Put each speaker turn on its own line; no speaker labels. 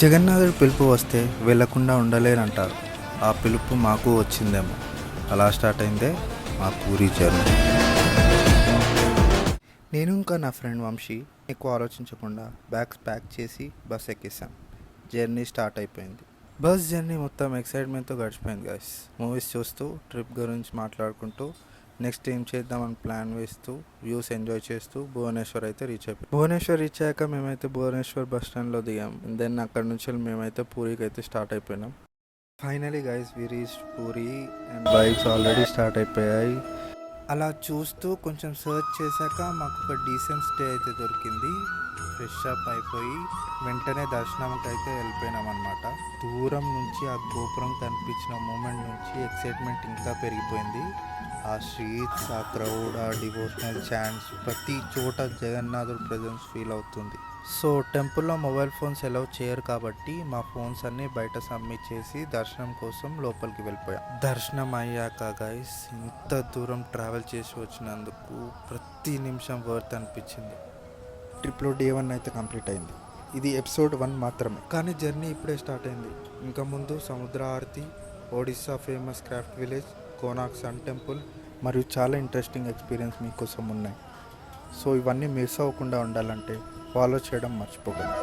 జగన్నాథుడి పిలుపు వస్తే వెళ్లకుండా ఉండలేనంటారు. ఆ పిలుపు మాకు వచ్చిందేమో. అలా స్టార్ట్ అయిందే మా పూరి జర్నీ. నేను ఇంకా నా ఫ్రెండ్ వంశీ ఎక్కువ ఆలోచించకుండా బ్యాగ్స్ ప్యాక్ చేసి బస్ ఎక్కేసాం. జర్నీ స్టార్ట్ అయిపోయింది. బస్ జర్నీ మొత్తం ఎక్సైట్మెంట్తో గడిచిపోయింది గైస్. మూవీస్ చూస్తూ, ట్రిప్ గురించి మాట్లాడుకుంటూ, నెక్స్ట్ ఏం చేద్దామని ప్లాన్ వేస్తూ, వ్యూస్ ఎంజాయ్ చేస్తూ భువనేశ్వర్ అయితే రీచ్ అయిపోయాం. భువనేశ్వర్ రీచ్ అయ్యాక మేమైతే భువనేశ్వర్ బస్ స్టాండ్లో దిగాం. దెన్ అక్కడ నుంచి మేమైతే పూరికి అయితే స్టార్ట్ అయిపోయినాం. Finally guys we reach Puri and bikes already start అయిపోయాయి. అలా చూస్తూ కొంచెం సర్చ్ చేశాక మాకు ఒక డీసెంట్ స్టే అయితే దొరికింది. ఫ్రెష్ అప్ అయిపోయి వెంటనే దర్శనంకి అయితే వెళ్ళిపోయినాం అనమాట. దూరం నుంచి ఆ గోపురం కనిపించిన మూమెంట్ నుంచి ఎక్సైట్మెంట్ ఇంకా పెరిగిపోయింది. ఆ స్ట్రీట్స్, ఆ క్రౌడ్, ఆ డివోషనల్ చాంట్స్, ప్రతి చోట జగన్నాథుడి ప్రెజెన్స్ ఫీల్ అవుతుంది. సో టెంపుల్లో మొబైల్ ఫోన్స్ అలౌ చేయరు కాబట్టి మా ఫోన్స్ అన్నీ బయట సబ్మిట్ చేసి దర్శనం కోసం లోపలికి వెళ్ళిపోయాం. దర్శనం అయ్యాక గైస్ ఇంత దూరం ట్రావెల్ చేసి వచ్చినందుకు ప్రతి నిమిషం వర్త్ అనిపించింది. ట్రిప్లో డే 1 అయితే కంప్లీట్ అయింది. ఇది ఎపిసోడ్ 1 మాత్రమే, కానీ జర్నీ ఇప్పుడే స్టార్ట్ అయింది. ఇంకా ముందు Samudra Aarti, Odisha famous craft village, Konark sun temple మరియు చాలా ఇంట్రెస్టింగ్ ఎక్స్పీరియన్స్ మీకోసం ఉన్నాయి. సో ఇవన్నీ మిస్ అవ్వకుండా ఉండాలంటే ఫాలో చేయడం మర్చిపోకండి.